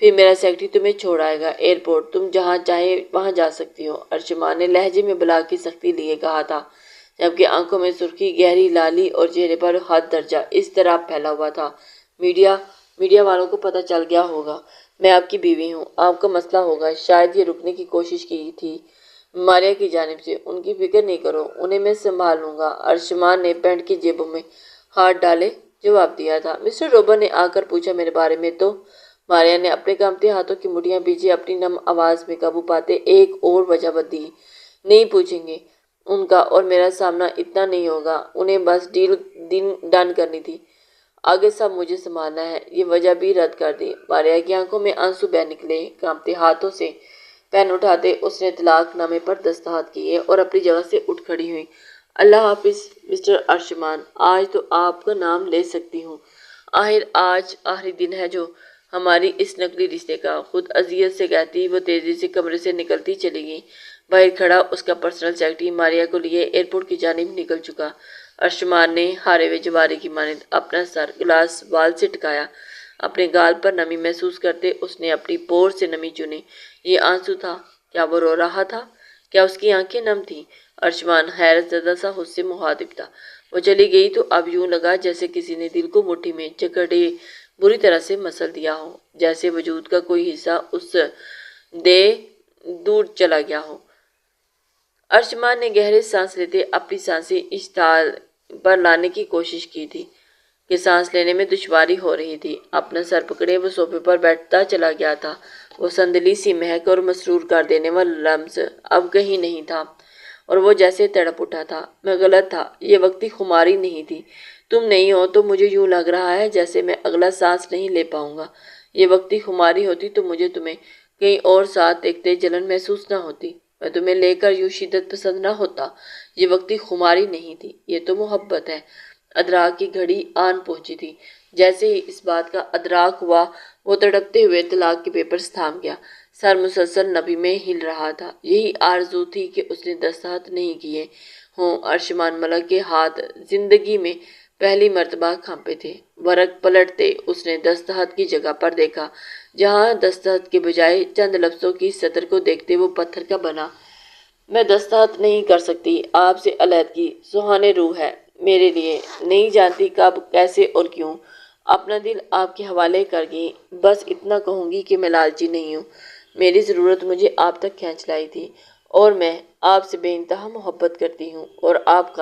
A: پھر میرا سیکرٹری تمہیں چھوڑ آئے گا ایئرپورٹ، تم جہاں چاہے وہاں جا سکتی ہو، ارشمان نے لہجے میں بلا کی سختی لیے کہا تھا، جبکہ آنکھوں میں سرخی، گہری لالی اور چہرے پر حد درجہ اضطراب پھیلا ہوا تھا۔ میڈیا والوں کو پتہ چل گیا ہوگا، میں آپ کی بیوی ہوں، آپ کا مسئلہ ہوگا، شاید یہ رکنے کی کوشش کی تھی ماریا کی جانب سے۔ ان کی فکر نہیں کرو، انہیں میں سنبھال لوں گا۔ ارشمان نے پینٹ کی جیبوں میں ہاتھ ڈالے جواب دیا تھا۔ مسٹر روبن نے آ کر پوچھا، میرے بارے میں تو؟ ماریا نے اپنے کانپتے ہاتھوں کی مٹھیاں پیچھے اپنی نم آواز میں قابو پاتے ایک اور وجہ دی، نہیں پوچھیں گے، ان کا اور میرا سامنا اتنا نہیں ہوگا، انہیں بس ڈیل ڈن کرنی تھی، آگے سب مجھے سنبھالنا ہے۔ یہ وجہ بھی رد کر دی۔ ماریا کی آنکھوں میں آنسو بہہ نکلے، کانپتے ہاتھوں سے پین اٹھاتے اس نے طلاق نامے پر دستخط کیے اور اپنی جگہ سے اٹھ کھڑی ہوئی۔ اللہ حافظ مسٹر ارشمان، آج تو آپ کا نام لے سکتی ہوں، آخر آج آخری دن ہے جو ہماری اس نقلی رشتے کا، خود اذیت سے کہتی وہ تیزی سے کمرے سے نکلتی چلی گئی۔ باہر کھڑا اس کا پرسنل سیکرٹری ماریا کو لیے ایئرپورٹ کی جانب نکل چکا۔ ارشمان نے ہارے ہوئے جواری کی مانند اپنا سر گلاس وال سے ٹکایا۔ اپنے گال پر نمی محسوس کرتے اس نے اپنی پور سے نمی چنی۔ یہ آنسو تھا؟ کیا وہ رو رہا تھا؟ کیا اس کی آنکھیں نم تھیں؟ ارشمان حیرت زدہ سا خود سے مخاطب تھا۔ وہ چلی گئی تو اب یوں لگا جیسے کسی نے دل کو مٹھی میں جکڑے بری طرح سے مسل دیا ہو، جیسے وجود کا کوئی حصہ اس دے دور چلا گیا ہو۔ ارشمان نے گہرے سانس لیتے اپنی سانسیں اشتعال پر لانے کی کوشش کی تھی کہ سانس لینے میں دشواری ہو رہی تھی۔ اپنا سر پکڑے وہ صوفے پر بیٹھتا چلا گیا تھا۔ وہ سندلی سی مہک اور مسرور کر دینے والا لمس اب کہیں نہیں تھا اور وہ جیسے تڑپ اٹھا تھا۔ میں غلط تھا، یہ وقتی خماری نہیں تھی۔ تم نہیں ہو تو مجھے یوں لگ رہا ہے جیسے میں اگلا سانس نہیں لے پاؤں گا۔ یہ وقتی خماری ہوتی تو مجھے تمہیں کہیں اور ساتھ دیکھتے جلن محسوس نہ ہوتی، میں تمہیں لے کر یوں شدت پسند نہ ہوتا۔ یہ وقتی خماری نہیں تھی، یہ تو محبت ہے۔ ادراک کی گھڑی آن پہنچی تھی۔ جیسے ہی اس بات کا ادراک ہوا وہ تڑپتے ہوئے طلاق کے پیپرز تھام گیا۔ سر مسلسل نبی میں ہل رہا تھا۔ یہی آرزو تھی کہ اس نے دستخط نہیں کیے ہوں۔ ارشمان ملک کے ہاتھ زندگی میں پہلی مرتبہ کانپے تھے۔ ورق پلٹتے اس نے دستخط کی جگہ پر دیکھا جہاں دستخط کے بجائے چند لفظوں کی سطر کو دیکھتے وہ پتھر کا بنا۔ میں دستخط نہیں کر سکتی۔ آپ سے علیحدگی سوہانے روح ہے میرے لیے، نہیں جانتی کب، کیسے اور کیوں۔ اپنا دل آپ کے حوالے کر گئی۔ بس اتنا کہوں گی کہ میں لالچی نہیں ہوں۔ میری ضرورت مجھے آپ تک کھینچ لائی تھی اور میں آپ سے بے انتہا محبت کرتی ہوں اور آپ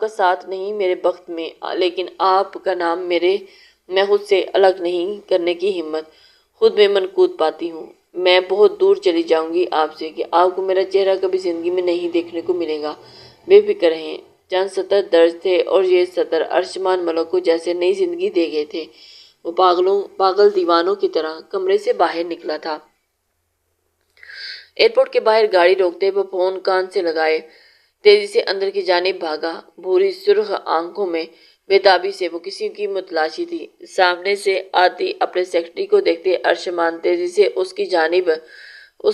A: کا ساتھ نہیں میرے بخت میں، لیکن آپ کا نام میں خود سے الگ نہیں کرنے کی ہمت خود میں منقود پاتی ہوں۔ میں بہت دور چلی جاؤں گی آپ سے کہ آپ کو میرا چہرہ کبھی زندگی میں نہیں دیکھنے کو ملے گا۔ بے فکر رہیں۔ چند سطر درج تھے اور یہ سطر ارشمان ملک کو جیسے نئی زندگی دے گئے تھے۔ وہ پاگل دیوانوں کی طرح کمرے سے باہر نکلا تھا۔ ایئرپورٹ کے باہر گاڑی روکتے وہ فون کان سے لگائے تیزی سے اندر کی جانب بھاگا۔ بھوری سرخ آنکھوں میں بے تابی سے وہ کسی کی متلاشی تھی۔ سامنے سے آتی اپنے سیکرٹری کو دیکھتے ارشمان تیزی سے اس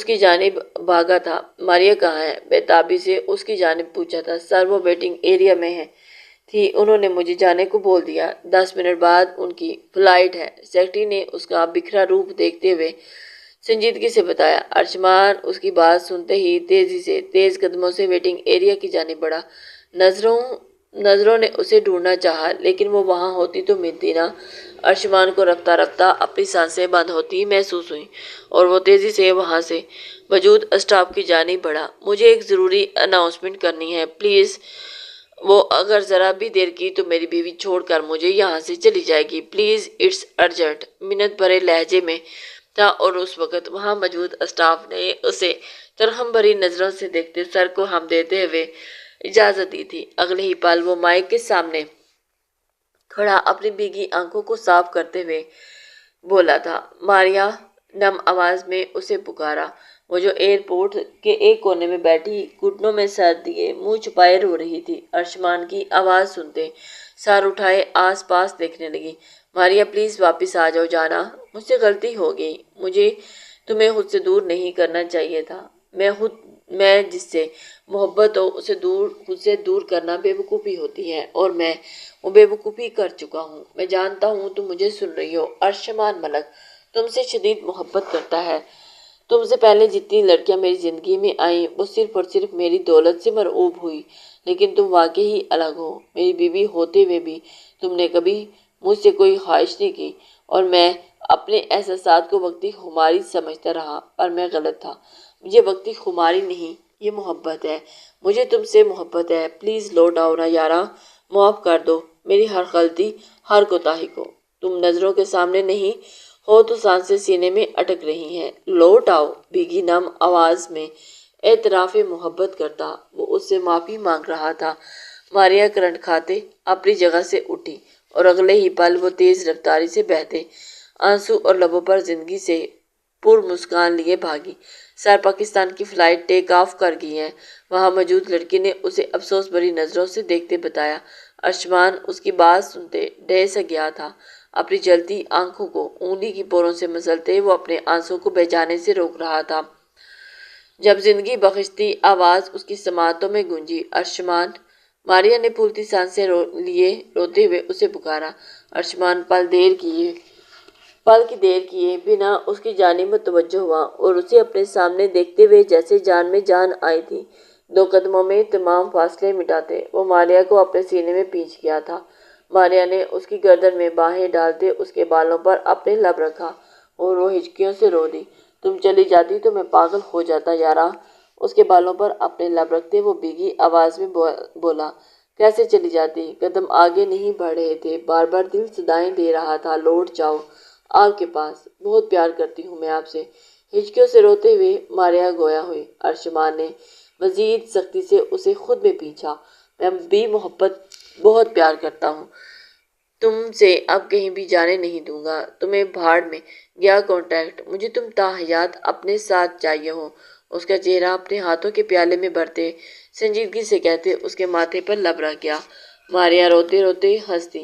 A: کی جانب بھاگا تھا۔ ماریا کہاں ہے؟ بے تابی سے اس کی جانب پوچھا تھا۔ سر وہ ویٹنگ ایریا میں تھی، انہوں نے مجھے جانے کو بول دیا۔ 10 منٹ بعد ان کی فلائٹ ہے، سیکرٹری نے اس کا بکھرا روپ دیکھتے ہوئے سنجیدگی سے بتایا۔ ارشمان اس کی بات سنتے ہی تیز قدموں سے ویٹنگ ایریا کی جانب بڑھا۔ نظروں نے اسے ڈھونڈنا چاہا لیکن وہ وہاں ہوتی تو ملتی نہ۔ ارشمان کو رفتہ رفتہ اپنی سانسیں بند ہوتی محسوس ہوئیں اور وہ تیزی سے وہاں سے وجود اسٹاپ کی جانب بڑھا۔ مجھے ایک ضروری اناؤنسمنٹ کرنی ہے، پلیز۔ وہ اگر ذرا بھی دیر کی تو میری بیوی چھوڑ کر مجھے یہاں سے چلی جائے گی، پلیز، اٹس ارجنٹ، منت بھرے لہجے میں تھا اور اس وقت وہاں موجود اسٹاف نے اسے ترحم بھری نظروں سے دیکھتے سر کو ہم دیتے ہوئے اجازت دی تھی۔ اگلے ہی پل وہ مائک کے سامنے کھڑا اپنی بھیگی آنکھوں کو صاف کرتے ہوئے بولا تھا۔ ماریا نم آواز میں اسے پکارا، وہ جو ایئرپورٹ کے ایک کونے میں بیٹھی گھٹنوں میں سر دیے منہ چھپائے رو رہی تھی۔ ارشمان کی آواز سنتے سر اٹھائے آس پاس دیکھنے لگی۔ ماریا پلیز واپس آ جاؤ جانا، مجھ سے غلطی ہو گئی، مجھے تمہیں خود سے دور نہیں کرنا چاہیے تھا۔ میں جس سے محبت ہو اسے خود سے دور کرنا بے وقوفی ہوتی ہے اور میں وہ بے وقوفی کر چکا ہوں۔ میں جانتا ہوں تم مجھے سن رہی ہو۔ ارشمان ملک تم سے شدید محبت کرتا ہے۔ تم سے پہلے جتنی لڑکیاں میری زندگی میں آئیں وہ صرف اور صرف میری دولت سے مرعوب ہوئی، لیکن تم واقعی ہی الگ ہو۔ میری بیوی ہوتے ہوئے بھی تم نے کبھی مجھ سے کوئی خواہش نہیں کی اور میں اپنے احساسات کو وقتی خماری سمجھتا رہا، پر میں غلط تھا۔ یہ وقتی خماری نہیں، یہ محبت ہے، مجھے تم سے محبت ہے۔ پلیز لوٹ آؤ نا یارا، معاف کر دو میری ہر غلطی، ہر کوتاہی کو۔ تم نظروں کے سامنے نہیں ہو تو سانسیں سینے میں اٹک رہی ہیں۔ لوٹ آؤ، بھیگی نم آواز میں اعتراف محبت کرتا وہ اس سے معافی مانگ رہا تھا۔ ماریا کرنٹ کھاتے اپنی جگہ سے اٹھی اور اگلے ہی پل وہ تیز رفتاری سے بہتے آنسو اور لبوں پر زندگی سے پر مسکان لیے بھاگی۔ سر پاکستان کی فلائٹ ٹیک آف کر گئی ہے، وہاں موجود لڑکی نے اسے افسوس بھری نظروں سے دیکھتے بتایا۔ ارشمان اس کی بات سنتے ڈہ سا گیا تھا۔ اپنی جلتی آنکھوں کو انگلی کی پوروں سے مسلتے وہ اپنے آنسوں کو بہہ جانے سے روک رہا تھا۔ جب زندگی بخشتی آواز اس کی سماعتوں میں گونجی، ارشمان! ماریا نے پھولتی سانسیں لیے روتے ہوئے اسے پکارا۔ ارشمان پل کی دیر کیے بنا اس کی جانب متوجہ ہوا اور اسے اپنے سامنے دیکھتے ہوئے جیسے جان میں جان آئی تھی۔ 2 قدموں میں تمام فاصلے مٹاتے وہ ماریا کو اپنے سینے میں پینچ گیا تھا۔ ماریا نے اس کی گردن میں باہیں ڈالتے اس کے بالوں پر اپنے لب رکھا اور وہ ہچکیوں سے رو دی۔ تم چلی جاتی تو میں پاگل ہو جاتا یارا۔ اس کے بالوں پر اپنے لب رکھتے وہ بھیگی آواز میں بولا۔ کیسے چلی جاتی؟ قدم آگے نہیں بڑھ رہے تھے، بار بار دل صدائیں دے رہا تھا، لوٹ جاؤ آپ کے پاس، بہت پیار کرتی ہوں میں آپ سے۔ ہچکیوں سے روتے ہوئے ماریا گویا ہوئی۔ ارشمان نے مزید سختی سے اسے خود میں پینچا۔ میں بھی بہت پیار کرتا ہوں، تم سے اب کہیں بھی جانے نہیں دوں گا۔ تمہیں بھاڑ میں گیا کانٹیکٹ، مجھے تم تاحیات اپنے ساتھ چاہیے ہو۔ اس کا چہرہ اپنے ہاتھوں کے پیالے میں بھرتے سنجیدگی سے کہتے اس کے ماتھے پر لب رکھ گیا۔ ماریا روتے روتے ہنس دی۔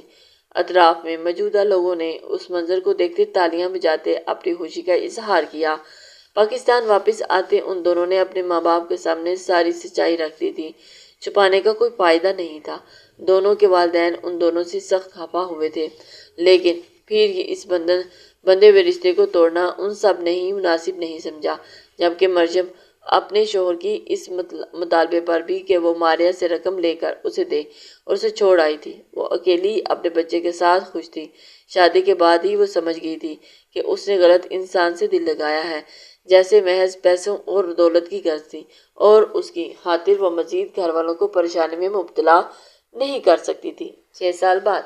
A: اطراف میں موجودہ لوگوں نے اس منظر کو دیکھتے تالیاں بجاتے اپنی خوشی کا اظہار کیا۔ پاکستان واپس آتے ان دونوں نے اپنے ماں باپ کے سامنے ساری سچائی رکھ دی تھی۔ چھپانے کا کوئی فائدہ نہیں تھا۔ دونوں کے والدین ان دونوں سے سخت خفا ہوئے تھے، لیکن پھر اس بندھے ہوئے رشتے کو توڑنا ان سب نے ہی مناسب نہیں سمجھا، جبکہ مریم اپنے شوہر کی اس مطالبے پر بھی کہ وہ ماریا سے رقم لے کر اسے دے اور اسے چھوڑ آئی تھی، وہ اکیلی اپنے بچے کے ساتھ خوش تھی۔ شادی کے بعد ہی وہ سمجھ گئی تھی کہ اس نے غلط انسان سے دل لگایا ہے، جیسے محض پیسوں اور دولت کی غرض تھی اور اس کی خاطر وہ مزید گھر والوں کو پریشانی میں مبتلا نہیں کر سکتی تھی۔ 6 سال بعد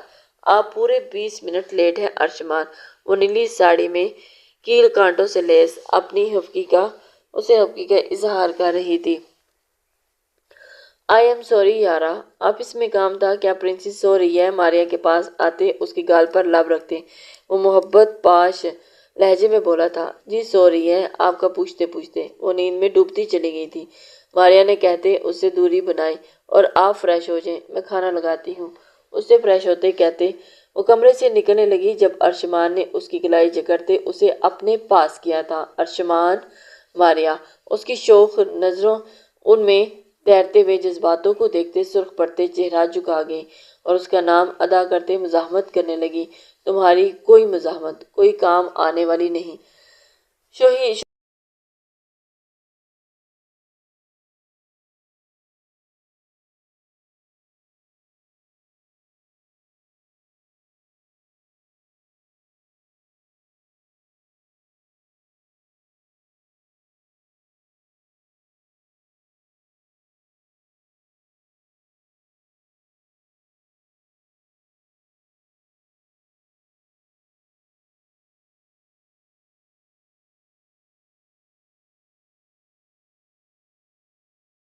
A: آپ پورے 20 منٹ لیٹ ہیں ارشمان۔ وہ نیلی ساڑی میں کیل کانٹوں سے لیس اپنی حقیقی کا اظہار کر رہی تھی۔ آئی ایم سوری یارا، آفس میں کام تھا، کیا پرنسس سو رہی ہے؟ ماریا کے پاس آتے اس کے گال پر لب رکھتے وہ محبت پاش لہجے میں بولا تھا۔ جی سو رہی ہے، آپ کا پوچھتے پوچھتے وہ نیند میں ڈوبتی چلی گئی تھی۔ ماریا نے کہتے اس سے دوری بنائی اور آپ فریش ہو جائیں، میں کھانا لگاتی ہوں۔ اس سے فریش ہوتے کہتے وہ کمرے سے نکلنے لگی جب ارشمان نے اس کی کلائی جکڑتے اسے اپنے پاس کیا تھا۔ ارشمان! ماریا اس کی شوخ نظروں ان میں تیرتے ہوئے جذباتوں کو دیکھتے سرخ پڑتے چہرہ جھکا گئی اور اس کا نام ادا کرتے مزاحمت کرنے لگی۔ تمہاری کوئی مزاحمت کوئی کام آنے والی نہیں۔